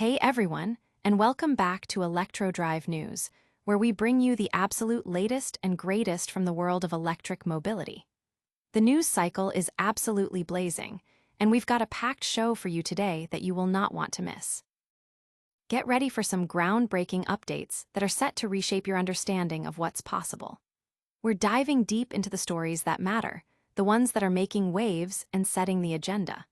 Hey everyone, and welcome back to Electro Drive News, where we bring you the absolute latest and greatest from the world of electric mobility. The news cycle is absolutely blazing, and we've got a packed show for you today that you will not want to miss. Get ready for some groundbreaking updates that are set to reshape your understanding of what's possible. We're diving deep into the stories that matter, the ones that are making waves and setting the agenda.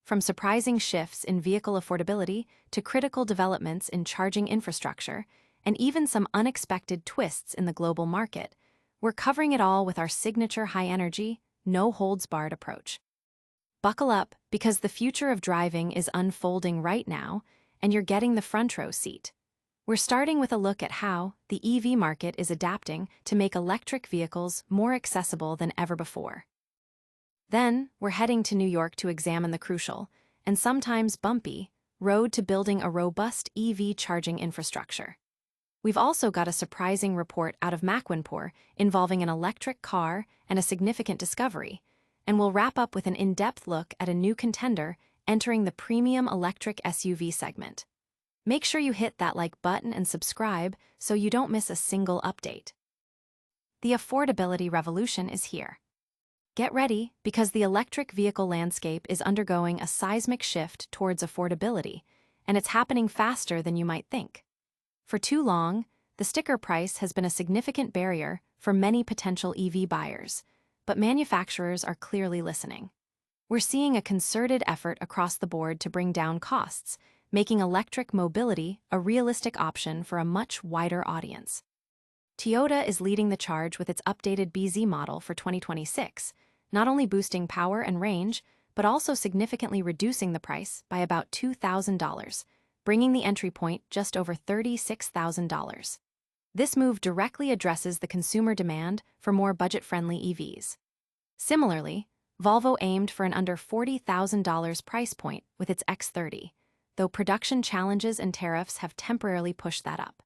From surprising shifts in vehicle affordability to critical developments in charging infrastructure, and even some unexpected twists in the global market, we're covering it all with our signature high-energy, no-holds-barred approach. Buckle up, because the future of driving is unfolding right now, and you're getting the front-row seat. We're starting with a look at how the EV market is adapting to make electric vehicles more accessible than ever before. Then, we're heading to New York to examine the crucial, and sometimes bumpy, road to building a robust EV charging infrastructure. We've also got a surprising report out of Makwanpur involving an electric car and a significant discovery, and we'll wrap up with an in-depth look at a new contender entering the premium electric SUV segment. Make sure you hit that like button and subscribe so you don't miss a single update. The affordability revolution is here. Get ready, because the electric vehicle landscape is undergoing a seismic shift towards affordability, and it's happening faster than you might think. For too long, the sticker price has been a significant barrier for many potential EV buyers, but manufacturers are clearly listening. We're seeing a concerted effort across the board to bring down costs, making electric mobility a realistic option for a much wider audience. Toyota is leading the charge with its updated BZ model for 2026, not only boosting power and range, but also significantly reducing the price by about $2,000, bringing the entry point just over $36,000. This move directly addresses the consumer demand for more budget-friendly EVs. Similarly, Volvo aimed for an under $40,000 price point with its X30, though production challenges and tariffs have temporarily pushed that up.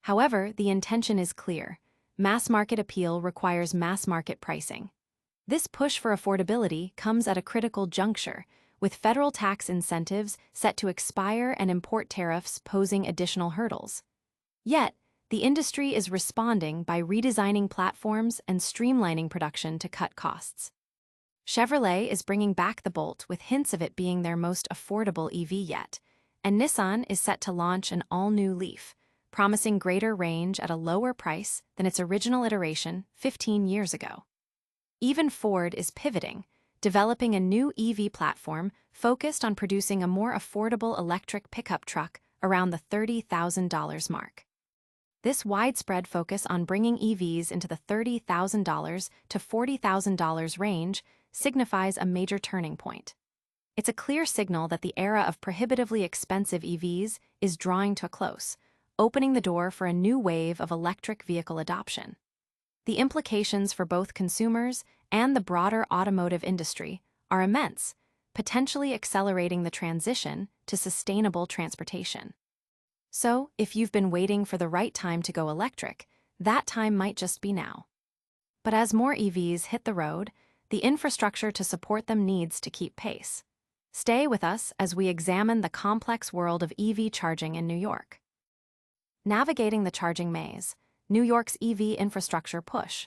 However, the intention is clear. Mass market appeal requires mass market pricing. This push for affordability comes at a critical juncture, with federal tax incentives set to expire and import tariffs posing additional hurdles. Yet, the industry is responding by redesigning platforms and streamlining production to cut costs. Chevrolet is bringing back the Bolt with hints of it being their most affordable EV yet, and Nissan is set to launch an all-new Leaf, promising greater range at a lower price than its original iteration 15 years ago. Even Ford is pivoting, developing a new EV platform focused on producing a more affordable electric pickup truck around the $30,000 mark. This widespread focus on bringing EVs into the $30,000 to $40,000 range signifies a major turning point. It's a clear signal that the era of prohibitively expensive EVs is drawing to a close, opening the door for a new wave of electric vehicle adoption. The implications for both consumers and the broader automotive industry are immense, potentially accelerating the transition to sustainable transportation. So, if you've been waiting for the right time to go electric, that time might just be now. But as more EVs hit the road, the infrastructure to support them needs to keep pace. Stay with us as we examine the complex world of EV charging in New York. Navigating the charging maze, New York's EV infrastructure push.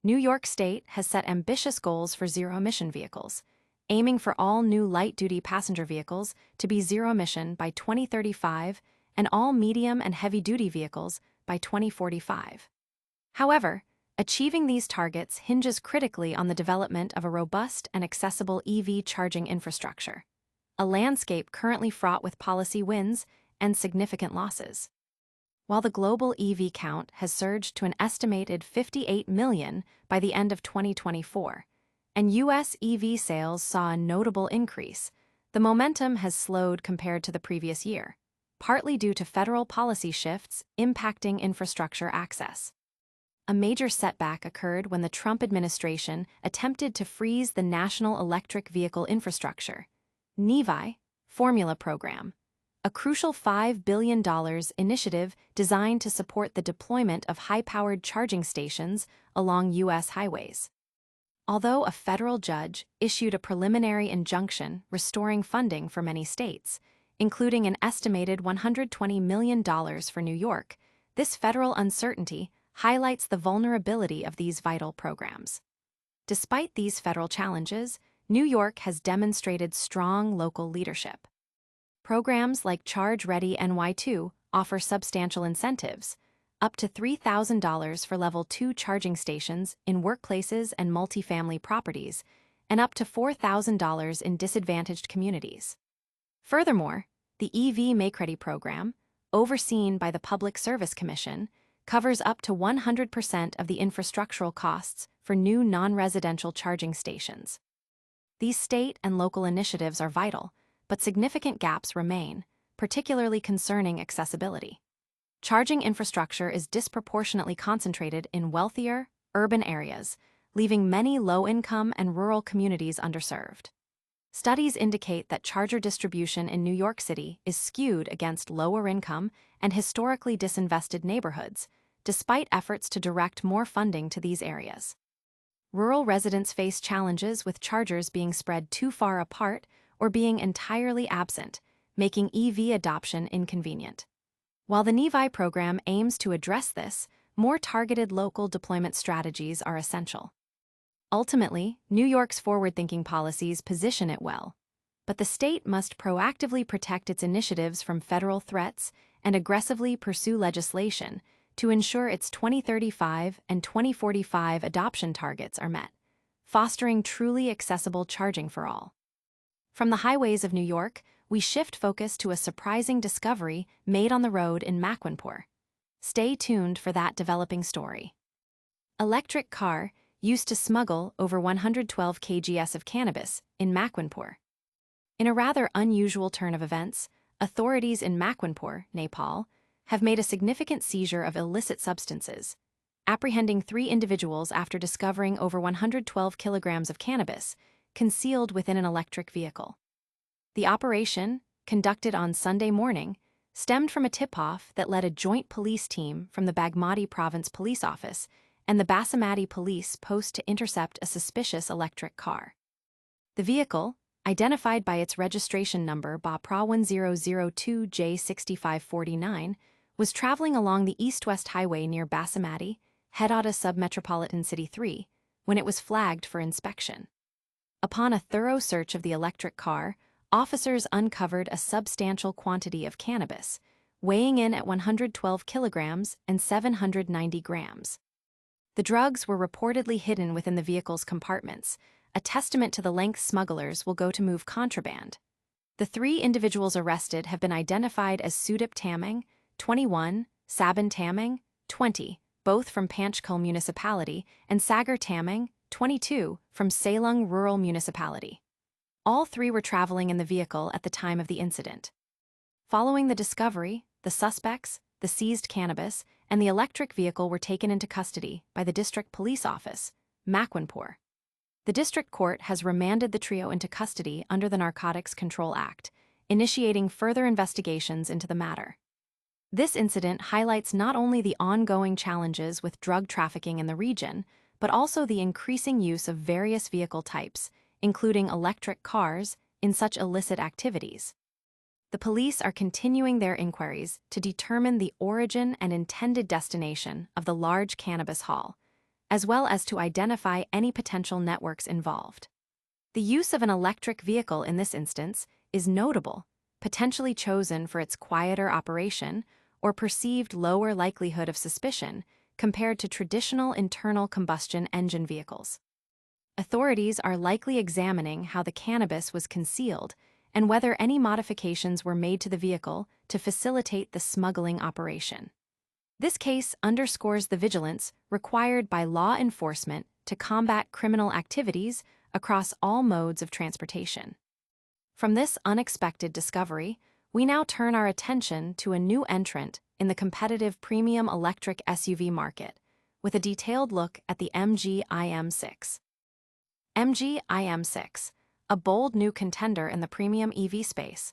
New York State has set ambitious goals for zero-emission vehicles, aiming for all new light-duty passenger vehicles to be zero-emission by 2035 and all medium and heavy-duty vehicles by 2045. However, achieving these targets hinges critically on the development of a robust and accessible EV charging infrastructure, a landscape currently fraught with policy wins and significant losses. While the global EV count has surged to an estimated 58 million by the end of 2024, and U.S. EV sales saw a notable increase, the momentum has slowed compared to the previous year, partly due to federal policy shifts impacting infrastructure access. A major setback occurred when the Trump administration attempted to freeze the National Electric Vehicle Infrastructure (NEVI) formula program, a crucial $5 billion initiative designed to support the deployment of high-powered charging stations along U.S. highways. Although a federal judge issued a preliminary injunction restoring funding for many states, including an estimated $120 million for New York. This federal uncertainty highlights the vulnerability of these vital programs. Despite these federal challenges, New York has demonstrated strong local leadership. Programs like Charge Ready NY2 offer substantial incentives, up to $3,000 for Level 2 charging stations in workplaces and multifamily properties, and up to $4,000 in disadvantaged communities. Furthermore, the EV Make Ready program, overseen by the Public Service Commission, covers up to 100% of the infrastructural costs for new non-residential charging stations. These state and local initiatives are vital, but significant gaps remain, particularly concerning accessibility. Charging infrastructure is disproportionately concentrated in wealthier, urban areas, leaving many low-income and rural communities underserved. Studies indicate that charger distribution in New York City is skewed against lower-income and historically disinvested neighborhoods, despite efforts to direct more funding to these areas. Rural residents face challenges with chargers being spread too far apart or being entirely absent, making EV adoption inconvenient. While the NEVI program aims to address this, more targeted local deployment strategies are essential. Ultimately, New York's forward-thinking policies position it well, but the state must proactively protect its initiatives from federal threats and aggressively pursue legislation to ensure its 2035 and 2045 adoption targets are met, fostering truly accessible charging for all. From the highways of New York, we shift focus to a surprising discovery made on the road in Makwanpur. Stay tuned for that developing story. Electric car used to smuggle over 112 kgs of cannabis in Makwanpur. In a rather unusual turn of events, authorities in Makwanpur, Nepal, have made a significant seizure of illicit substances, apprehending 3 individuals after discovering over 112 kilograms of cannabis concealed within an electric vehicle. The operation, conducted on Sunday morning, stemmed from a tip-off that led a joint police team from the Bagmati Province Police Office and the Basamati Police Post to intercept a suspicious electric car. The vehicle, identified by its registration number BA1002J6549, was traveling along the east-west highway near Basamati, Hedada Submetropolitan City 3, when it was flagged for inspection. Upon a thorough search of the electric car, officers uncovered a substantial quantity of cannabis, weighing in at 112 kilograms and 790 grams. The drugs were reportedly hidden within the vehicle's compartments, a testament to the lengths smugglers will go to move contraband. The 3 individuals arrested have been identified as Sudip Tamang, 21, Sabin Tamang, 20, both from Panchkul Municipality, and Sagar Tamang, 22, from Salung Rural Municipality. All 3 were traveling in the vehicle at the time of the incident. Following the discovery, the suspects, the seized cannabis, and the electric vehicle were taken into custody by the District Police Office, Makwanpur. The district court has remanded the trio into custody under the Narcotics Control Act, initiating further investigations into the matter. This incident highlights not only the ongoing challenges with drug trafficking in the region, but also the increasing use of various vehicle types, including electric cars, in such illicit activities. The police are continuing their inquiries to determine the origin and intended destination of the large cannabis haul, as well as to identify any potential networks involved. The use of an electric vehicle in this instance is notable, potentially chosen for its quieter operation or perceived lower likelihood of suspicion compared to traditional internal combustion engine vehicles. Authorities are likely examining how the cannabis was concealed and whether any modifications were made to the vehicle to facilitate the smuggling operation. This case underscores the vigilance required by law enforcement to combat criminal activities across all modes of transportation. From this unexpected discovery, we now turn our attention to a new entrant in the competitive premium electric SUV market, with a detailed look at the MG IM6. MG IM6, a bold new contender in the premium EV space.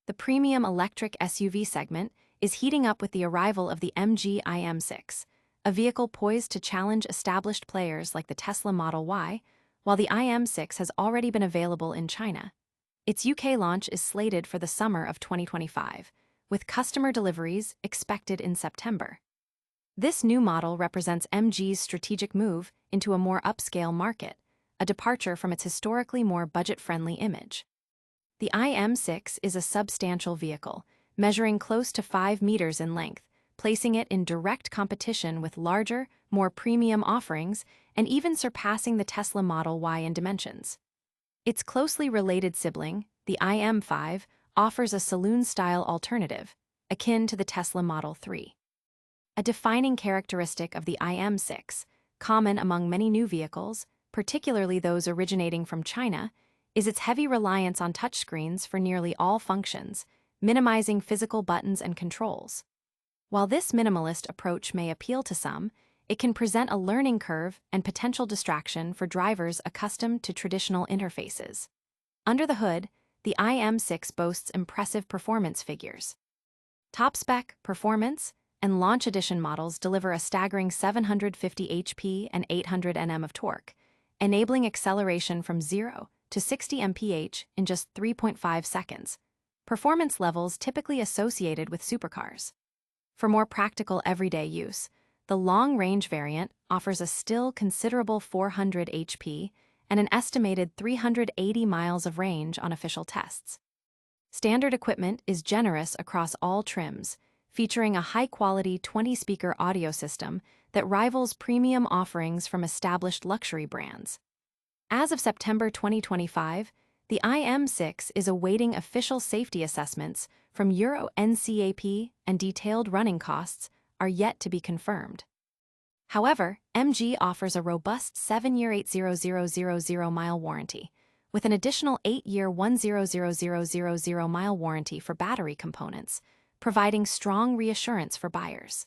The premium electric SUV segment is heating up with the arrival of the MG IM6, a vehicle poised to challenge established players like the Tesla Model Y, while the IM6 has already been available in China. Its UK launch is slated for the summer of 2025, with customer deliveries expected in September. This new model represents MG's strategic move into a more upscale market, a departure from its historically more budget-friendly image. The IM6 is a substantial vehicle, measuring close to 5 meters in length, placing it in direct competition with larger, more premium offerings and even surpassing the Tesla Model Y in dimensions. Its closely related sibling, the IM5, offers a saloon-style alternative, akin to the Tesla Model 3. A defining characteristic of the IM6, common among many new vehicles, particularly those originating from China, is its heavy reliance on touchscreens for nearly all functions, minimizing physical buttons and controls. While this minimalist approach may appeal to some, it can present a learning curve and potential distraction for drivers accustomed to traditional interfaces. Under the hood, the IM6 boasts impressive performance figures. Top-spec, performance, and launch edition models deliver a staggering 750 HP and 800 Nm of torque, enabling acceleration from 0 to 60 mph in just 3.5 seconds, performance levels typically associated with supercars. For more practical everyday use, the long-range variant offers a still considerable 400 HP and an estimated 380 miles of range on official tests. Standard equipment is generous across all trims, featuring a high-quality 20-speaker audio system that rivals premium offerings from established luxury brands. As of September 2025, the IM6 is awaiting official safety assessments from Euro NCAP, and detailed running costs are yet to be confirmed. However, MG offers a robust 7-year 80,000-mile warranty, with an additional 8-year 100,000-mile warranty for battery components, providing strong reassurance for buyers.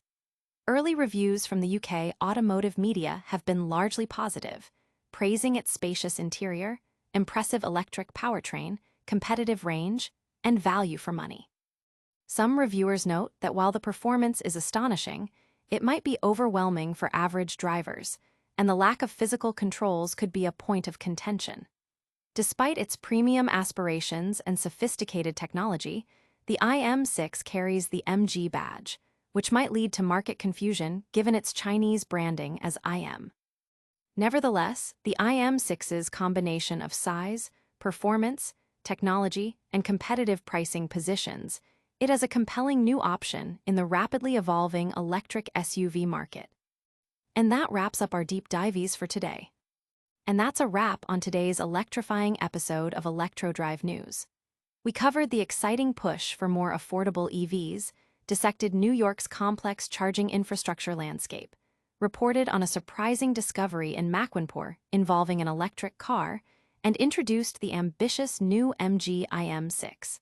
Early reviews from the UK automotive media have been largely positive, praising its spacious interior, impressive electric powertrain, competitive range, and value for money. Some reviewers note that while the performance is astonishing, it might be overwhelming for average drivers, and the lack of physical controls could be a point of contention. Despite its premium aspirations and sophisticated technology, the IM6 carries the MG badge, which might lead to market confusion given its Chinese branding as IM. Nevertheless, the IM6's combination of size, performance, technology, and competitive pricing positions it as a compelling new option in the rapidly evolving electric SUV market. And that wraps up our deep dives for today. And that's a wrap on today's electrifying episode of Electro Drive News. We covered the exciting push for more affordable EVs, dissected New York's complex charging infrastructure landscape, reported on a surprising discovery in Makwanpur involving an electric car, and introduced the ambitious new MG IM6.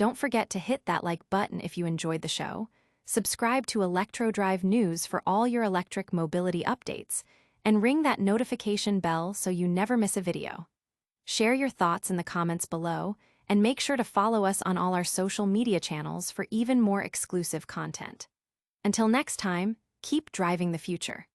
Don't forget to hit that like button if you enjoyed the show, subscribe to Electro Drive News for all your electric mobility updates, and ring that notification bell so you never miss a video. Share your thoughts in the comments below, and make sure to follow us on all our social media channels for even more exclusive content. Until next time, keep driving the future.